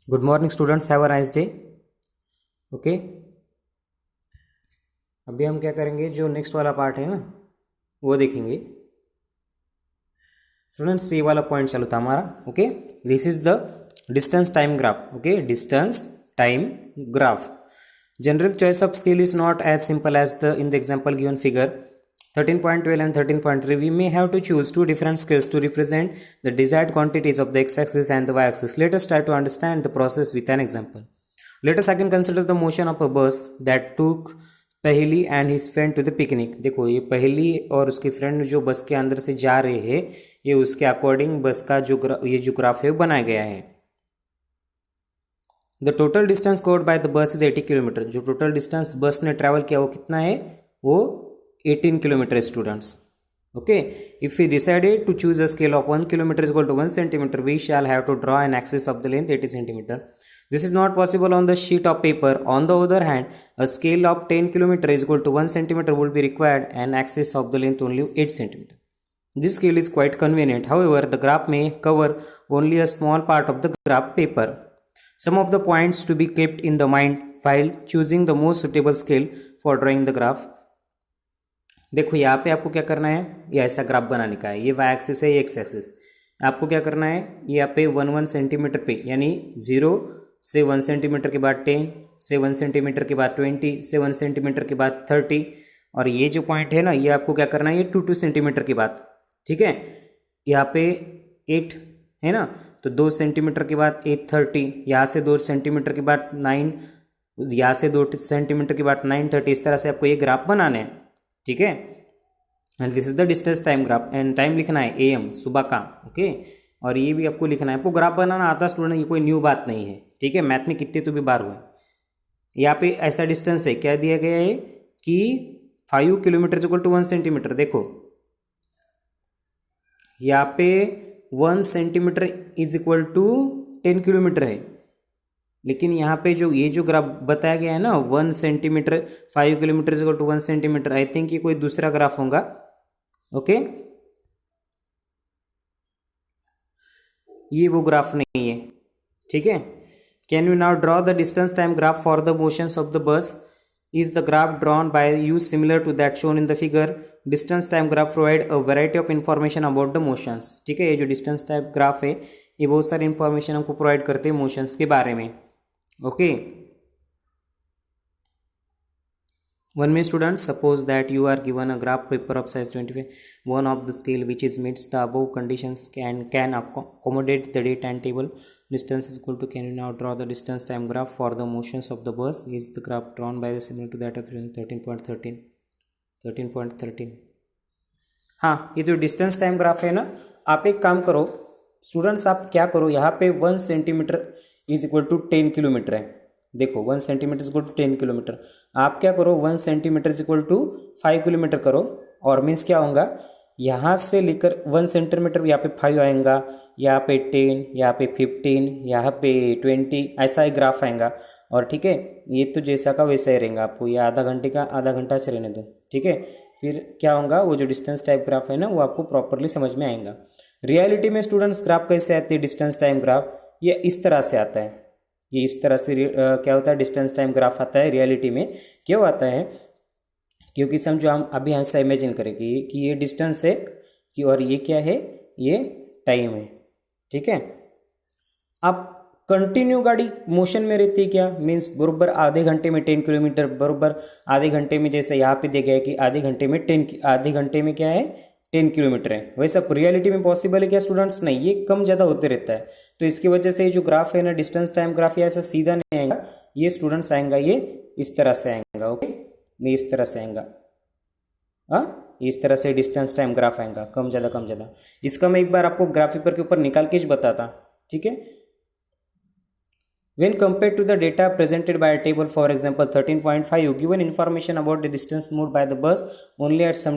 Good morning students, have a nice day. Okay, अभी हम क्या करेंगे, जो नेक्स्ट वाला पार्ट है ना वो देखेंगे। स्टूडेंट्स ये वाला पॉइंट चालू था हमारा। Okay, this is the distance time graph. Okay, distance time graph. General choice of scale is not as simple as the in the example given figure 13.12 and 13.3. We may have to choose two different scales to represent the desired quantities of the x-axis and the y-axis. Let us try to understand the process with an example. Let us again consider the motion of a bus that took Paheli and his friend to the picnic. देखो, ये पहली और उसके friend जो बस के अंदर से जा रहे हैं, ये उसके अकॉर्डिंग बस का जो ये जो ग्राफ है बनाया गया है। The total distance covered by the bus is 80 kilometre. जो टोटल डिस्टेंस बस ने ट्रैवल किया वो कितना है, वो 18 kilometre students. Okay, if we decided to choose a scale of 1 kilometre is equal to 1 centimetre, we shall have to draw an axis of the length 80 centimetre. This is not possible on the sheet of paper. On the other hand, a scale of 10 km is equal to 1 centimeter would be required and axis of the length only 8 centimeter. This scale is quite convenient. However, the graph may cover only a small part of the graph paper. Some of the points to be kept in the mind while choosing the most suitable scale for drawing the graph. देखो, यहाँ पे आपको क्या करना है, ये ऐसा graph बनाने का है। ये वाई एक्सिस है, ये एक्स एक्सिस। आपको क्या करना है, यहाँ पे 1 सेंटीमीटर पे, यानी 0 से 1 सेंटीमीटर के बाद 10 से 1 सेंटीमीटर के बाद 20 से 1 सेंटीमीटर के बाद 30, और ये जो पॉइंट है ना, ये आपको क्या करना है, ये 2 सेंटीमीटर के बाद। ठीक है, यहाँ पे 8 है ना, तो 2 सेंटीमीटर के बाद 830, यहाँ से 2 सेंटीमीटर के बाद 9, यहाँ से 2 सेंटीमीटर के बाद 930। इस तरह से आपको ये ग्राफ बनाना है। ठीक है, and this is the distance time graph. And time लिखना है AM, सुबह का। ओके, और ये भी आपको लिखना है। आपको ग्राफ बनाना आता है स्टूडेंट, ये कोई न्यू बात नहीं है। ठीक है, मैथ में कितने तो भी बार हुए। यहाँ पे ऐसा डिस्टेंस है, क्या दिया गया है कि 5 किलोमीटर इक्वल टू 1 सेंटीमीटर। देखो, यहाँ पे 1 centimetre is equal to 10 kilometre है, लेकिन यहाँ पे जो ये जो ग्राफ बताया गया है ना, 1 centimetre 5 kilometre is equal to 1 centimetre, I think ये कोई दूसरा ग्राफ होगा। ओके, ये वो ग्राफ नहीं है। ठीक है, can you now draw the distance time graph for the motions of the bus? Is the graph drawn by you similar to that shown in the figure? Distance time graph provide a variety of information about the motions. ठीक है, ये जो distance time graph है, ये बहुत सारी information हमको provide करते हैं मोशंस के बारे में। Okay, one may students, suppose that you are given a graph paper of size 25, one of the scale which is meets the above conditions can accommodate the date and table. Distance is equal to, can you now draw the distance time graph for the motions of the bus? Is the graph drawn by the similar to that of 13.13? हाँ, ये जो distance time graph है ना, आप एक काम करो students, आप क्या करो, यहाँ पे 1 centimetre is equal to 10 kilometre है। देखो, 1 centimetre is equal to 10 kilometre. आप क्या करो, 1 centimetre is equal to 5 kilometre करो, और मीन्स क्या होगा, यहाँ से लेकर 1 सेंटीमीटर यहाँ पे 5 आएगा, यहाँ पे 10, यहाँ पे 15, यहाँ पे 20, ऐसा ही ग्राफ आएगा। और ठीक है, ये तो जैसा का वैसा ही रहेगा। आपको ये आधा घंटे का आधा घंटा चलने दो। ठीक है, फिर क्या होगा, वो जो डिस्टेंस टाइप ग्राफ है ना, वो आपको प्रॉपरली समझ में आएगा। रियलिटी में स्टूडेंट्स ग्राफ कैसे आती है, डिस्टेंस टाइम ग्राफ ये इस तरह से आता है। ये इस तरह से क्या होता है, डिस्टेंस टाइम ग्राफ आता है। रियलिटी में क्यों आता है, क्योंकि समझो हम अभी ऐसा इमेजिन करेंगे कि ये डिस्टेंस है कि, और ये क्या है, ये टाइम है। ठीक है, अब कंटिन्यू गाड़ी मोशन में रहती है, क्या मीन्स बरोबर आधे घंटे में 10 किलोमीटर, बरोबर आधे घंटे में, जैसे यहाँ पे दिया गया है कि आधे घंटे में क्या है, 10 किलोमीटर है। वैसा रियलिटी में पॉसिबल है क्या स्टूडेंट्स? नहीं, ये कम ज़्यादा होते रहता है। तो इसकी वजह से ये जो ग्राफ है ना, डिस्टेंस टाइम ग्राफ, ये ऐसा सीधा नहीं आएगा, ये स्टूडेंट्स आएगा, ये इस तरह से आएगा। ओके, ये इस तरह से आएगा। इस तरह से डिस्टेंस टाइम ग्राफ आएगा, कम ज़्यादा कम ज़्यादा। इसका मैं एक बार आपको ग्राफ पेपर के ऊपर निकाल के बताता। ठीक है, when compared to the data presented by a table, for example 13.5, given information about the distance moved by the bus only at some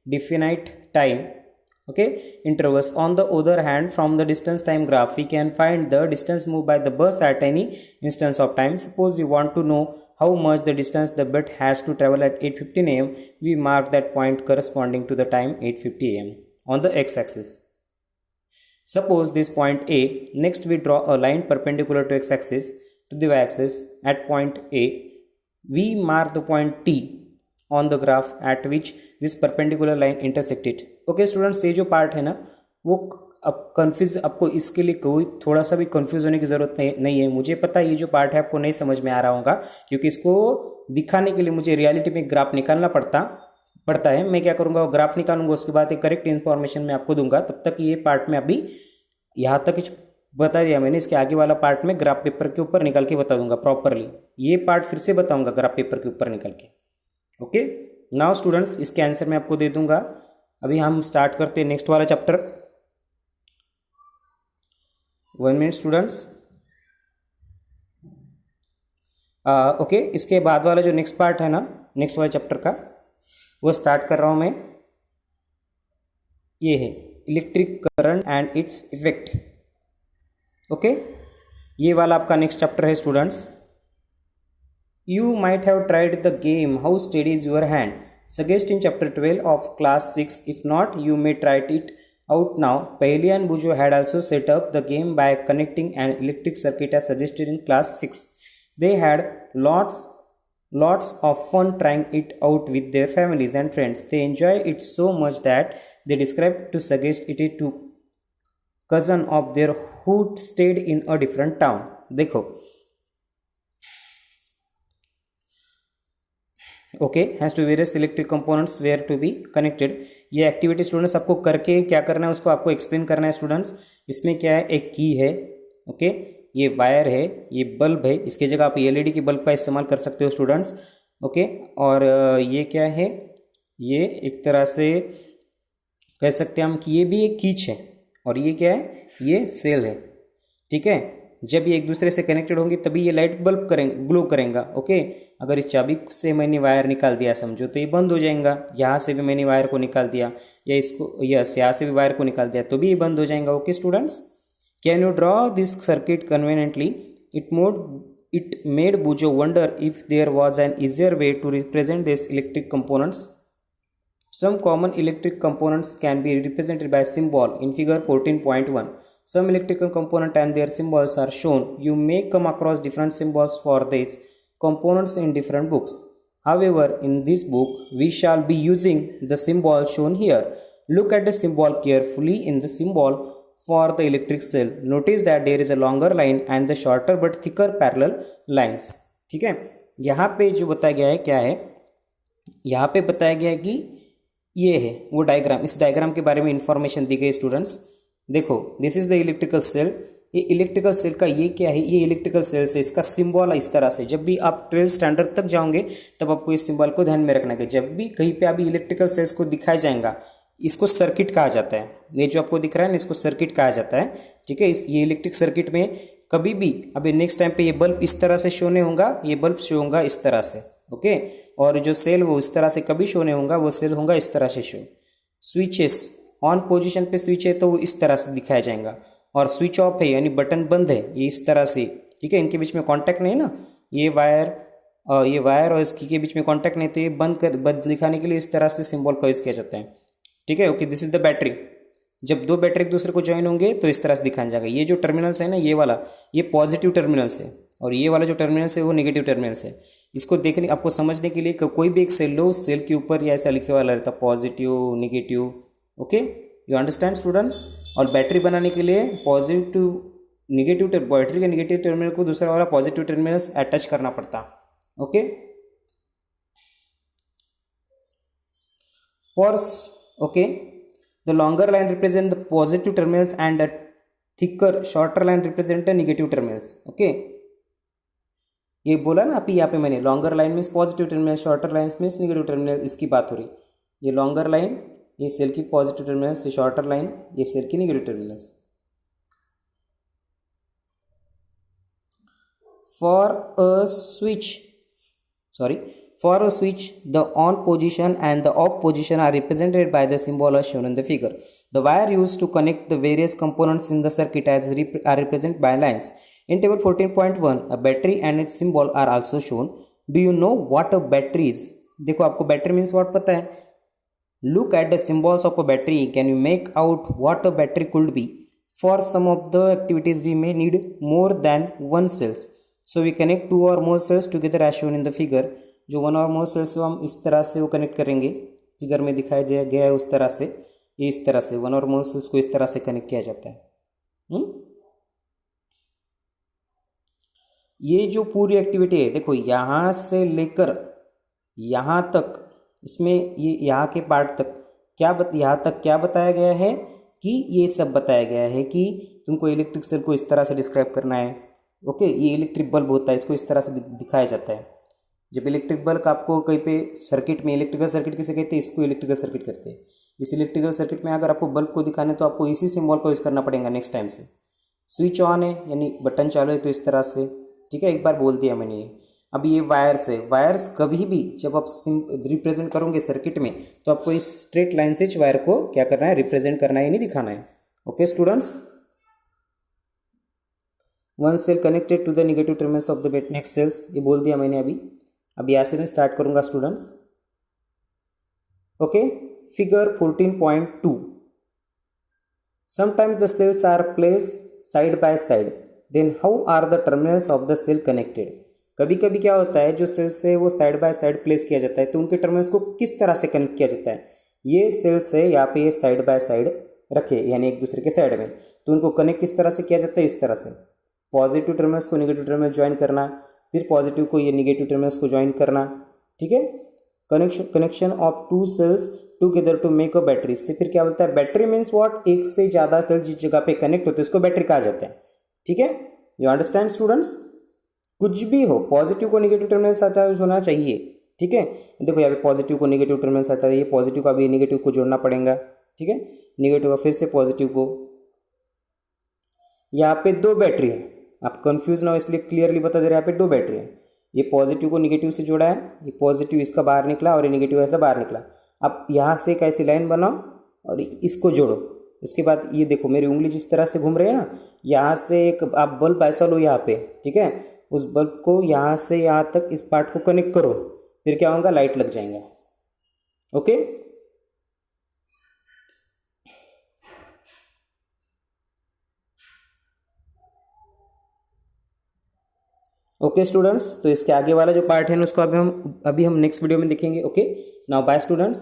definite time, okay, intervals. On the other hand, from the distance time graph we can find the distance moved by the bus at any instance of time. Suppose we want to know how much the distance the bus has to travel at 8:15 am. We mark that point corresponding to the time 8:50 am on the x-axis. Suppose this point A. Next we draw a line perpendicular to x axis to the y axis at point A. We mark the point T on the graph at which this perpendicular line intersect it. Okay students, ये जो part है ना वो अब confuse, आपको इसके लिए कोई थोड़ा सा भी कन्फ्यूज होने की ज़रूरत नहीं है। मुझे पता है ये जो पार्ट है आपको नहीं समझ में आ रहा होगा, क्योंकि इसको दिखाने के लिए मुझे रियलिटी में ग्राफ निकालना पड़ता है। मैं क्या करूँगा, वो ग्राफ निकालूंगा, उसके बाद एक करेक्ट इन्फॉर्मेशन मैं आपको दूंगा। तब तक ये पार्ट में अभी यहाँ तक बता दिया मैंने, इसके आगे वाला पार्ट में ग्राफ पेपर के ऊपर निकाल के बता दूंगा प्रॉपरली। ये पार्ट फिर से बताऊंगा ग्राफ पेपर के ऊपर निकाल के। ओके नाउ स्टूडेंट्स, इसके आंसर मैं आपको दे दूंगा। अभी हम स्टार्ट करते हैं नेक्स्ट वाला चैप्टर। 1 minute students. ओके, इसके बाद वाला जो नेक्स्ट पार्ट है ना, नेक्स्ट वाले चैप्टर का, वो स्टार्ट कर रहा हूं मैं। ये है electric current and its effect. Okay, ये वाला आपका नेक्स्ट चैप्टर है students. You might have tried the game how steady is your hand suggest in chapter 12 of class 6। If not you may try it out now. Paheli and Bujo had also set up the game by connecting an electric circuit as suggested in class 6. They had lots of fun trying it out with their families and friends. They enjoyed it so much that they described to suggest it to cousin of their who stayed in a different town. देखो, okay, has to various electric components were to be connected. ये activity students आपको करके क्या करना है, उसको आपको explain करना है स्टूडेंट्स। इसमें क्या है, एक की है, ओके, ये वायर है, ये बल्ब है, इसकी जगह आप एलईडी की बल्ब का इस्तेमाल कर सकते हो स्टूडेंट्स। ओके, और ये क्या है, ये एक तरह से कह सकते हैं हम कि ये भी एक कीच है, और ये क्या है, ये सेल है। ठीक है, जब ये एक दूसरे से कनेक्टेड होंगे तभी ये लाइट बल्ब ग्लो करेगा। ओके, अगर इस चाबी से मैंने वायर निकाल दिया समझो तो ये बंद हो जाएगा। यहाँ से भी मैंने वायर को निकाल दिया, या इसको यस यहाँ से भी वायर को निकाल दिया तो भी ये बंद हो जाएगा। Okay students, can you draw this circuit conveniently? It made बुजो wonder if there was an easier way to represent this electric components. Some common electric components can be represented by symbol in figure 14.1. Some electrical component and their symbols are shown. You may come across different symbols for these components in different books. However, in this book, we shall be using the symbol shown here. Look at the symbol carefully in the symbol for the electric cell. Notice that there is a longer line and the shorter but thicker parallel lines. ठीक है, यहाँ पे जो बताया गया है क्या है, यहाँ पे बताया गया है कि ये है वो डायग्राम। इस डायग्राम के बारे में इंफॉर्मेशन दी गई स्टूडेंट्स। देखो, this is the electrical cell. ये इलेक्ट्रिकल सेल का ये क्या है, ये इलेक्ट्रिकल सेल से इसका सिंबल इस तरह से। जब भी आप 12th स्टैंडर्ड तक जाओगे तब आपको इस सिंबल को ध्यान में रखना है। जब भी कहीं पे अभी इलेक्ट्रिकल सेल्स को दिखाया जाएगा, इसको सर्किट कहा जाता है। ये जो आपको दिख रहा है ना, इसको सर्किट कहा जाता है। ठीक है, ये इलेक्ट्रिक सर्किट में कभी भी अभी नेक्स्ट टाइम पे ये बल्ब इस तरह से शो नहीं होगा, ये बल्ब शो होगा इस तरह से। ओके, और जो सेल वो इस तरह से कभी शो नहीं होगा, वो सेल होगा इस तरह से शो। स्विचेस ऑन पोजीशन पे स्विच है तो वो इस तरह से दिखाया जाएगा, और स्विच ऑफ है यानी बटन बंद है, ये इस तरह से। ठीक है, इनके बीच में कांटेक्ट नहीं है ना, ये वायर और इसकी के बीच में कांटेक्ट नहीं, तो ये बंद दिखाने के लिए इस तरह से सिंबल का यूज किया जाता है। ठीक है, okay, this is the battery. जब दो बैटरी एक दूसरे को ज्वाइन होंगे तो इस तरह से दिखाया जाएगा। ये जो टर्मिनल्स है ना, ये वाला ये पॉजिटिव टर्मिनल्स है, और ये वाला जो टर्मिनल्स है वो नेगेटिव टर्मिनल्स है। इसको देखने आपको समझने के लिए कोई भी एक सेल लो, सेल के ऊपर या ऐसा लिखे वाला रहता positive negative. Okay, you understand students. और बैटरी बनाने के लिए बैटरी के नेगेटिव टर्मिनल को दूसरा वाला पॉजिटिव टर्मिनल्स अटैच करना पड़ता। Okay, the longer line represent the positive terminals and the shorter line represent the negative terminals. Okay, ये बोला ना अभी यहाँ पे मैंने, longer line means positive terminal, shorter line means negative terminal, इसकी बात हो रही। ये लॉन्गर लाइन ये सेल की पॉजिटिव टर्मिनल्स, ये शॉर्टर लाइन ये सेल की negative terminals. For a switch, the on position and the off position are represented by the symbol as shown in the figure. The wire used to connect the various components in the circuit are represented by lines. In table 14.1, a battery and its symbol are also shown. Do you know what a battery is? देखो, आपको battery means what पता है? Look at the symbols of a battery. Can you make out what a battery could be? For some of the activities we may need more than one cells. So we connect two or more cells together as shown in the figure. जो one और मोर sales को हम इस तरह से वो connect करेंगे, figure में दिखाया गया है उस तरह से, ये इस तरह से वन और मोर सेल्स को इस तरह से कनेक्ट किया जाता है। ये जो पूरी एक्टिविटी है देखो, यहाँ से लेकर यहाँ तक, इसमें ये यहाँ के पार्ट तक यहाँ तक क्या बताया गया है कि ये सब बताया गया है कि तुमको इलेक्ट्रिक सेल को इस तरह से डिस्क्राइब करना है। ओके, ये इलेक्ट्रिक बल्ब होता है, इसको इस तरह से दिखाया जाता है। जब इलेक्ट्रिक बल्ब आपको कहीं पे सर्किट में, इलेक्ट्रिकल सर्किट किसे कहते हैं, इसको इलेक्ट्रिकल सर्किट कहते हैं। इस इलेक्ट्रिकल सर्किट में अगर आपको बल्ब को दिखाना है तो आपको इसी सिंबल को यूज़ करना पड़ेगा नेक्स्ट टाइम से। स्विच ऑन है यानी बटन चालू है तो इस तरह से, ठीक है, एक बार बोल दिया मैंने ये। अब ये वायर्स है, वायर्स कभी भी जब आप रिप्रेजेंट करोगे सर्किट में तो आपको इस स्ट्रेट लाइन से वायर को क्या करना है, रिप्रेजेंट करना है, नहीं दिखाना है। Okay students, one cell connected to the negative terminals of the next cells, ये बोल दिया मैंने। अभी यहाँ से मैं स्टार्ट करूंगा students. Okay, figure 14.2, sometimes the cells are placed side by side, then how are the terminals of the cell connected. कभी कभी क्या होता है, जो सेल्स है वो साइड बाय साइड प्लेस किया जाता है तो उनके टर्मिनल्स को किस तरह से कनेक्ट किया जाता है। ये सेल्स है यहाँ पे, ये साइड बाय साइड रखे यानी एक दूसरे के साइड में, तो उनको कनेक्ट किस तरह से किया जाता है, इस तरह से। पॉजिटिव टर्मिनल्स को नेगेटिव टर्मिनल ज्वाइन करना, फिर पॉजिटिव को ये नेगेटिव टर्मिनल्स को ज्वाइन करना, ठीक है। Connection of two cells together to make a battery, से फिर क्या बोलता है, बैटरी मीन्स व्हाट, एक से ज़्यादा सेल जिस जगह पे कनेक्ट होते हैं उसको बैटरी कहा जाता है, ठीक है। यू अंडरस्टैंड स्टूडेंट्स, कुछ भी हो पॉजिटिव को नेगेटिव टर्मिनल से हटा होना चाहिए, ठीक है। देखो यहाँ पे पॉजिटिव को नेगेटिव टर्मिनल से हटा रही है, पॉजिटिव का भी नेगेटिव को जोड़ना पड़ेगा, ठीक है। नेगेटिव का फिर से पॉजिटिव को, यहाँ पे दो बैटरी है, आप कंफ्यूज ना हो इसलिए क्लियरली बता दे रहे हैं, यहाँ पे दो बैटरी है। ये पॉजिटिव को नेगेटिव से जोड़ा है, ये पॉजिटिव इसका बाहर निकला और ये नेगेटिव ऐसा बाहर निकला। अब यहाँ से एक ऐसी लाइन बनाओ और इसको जोड़ो। उसके बाद ये देखो मेरी उंगली जिस तरह से घूम रही है ना, यहाँ से एक आप बल्ब ऐसा लो यहाँ पे, ठीक है, उस बल्ब को यहाँ से यहाँ तक इस पार्ट को कनेक्ट करो, फिर क्या होगा, लाइट लग जाएगा। ओके, ओके स्टूडेंट्स, तो इसके आगे वाला जो पार्ट है ना उसको अभी हम नेक्स्ट वीडियो में देखेंगे। Okay, now bye students.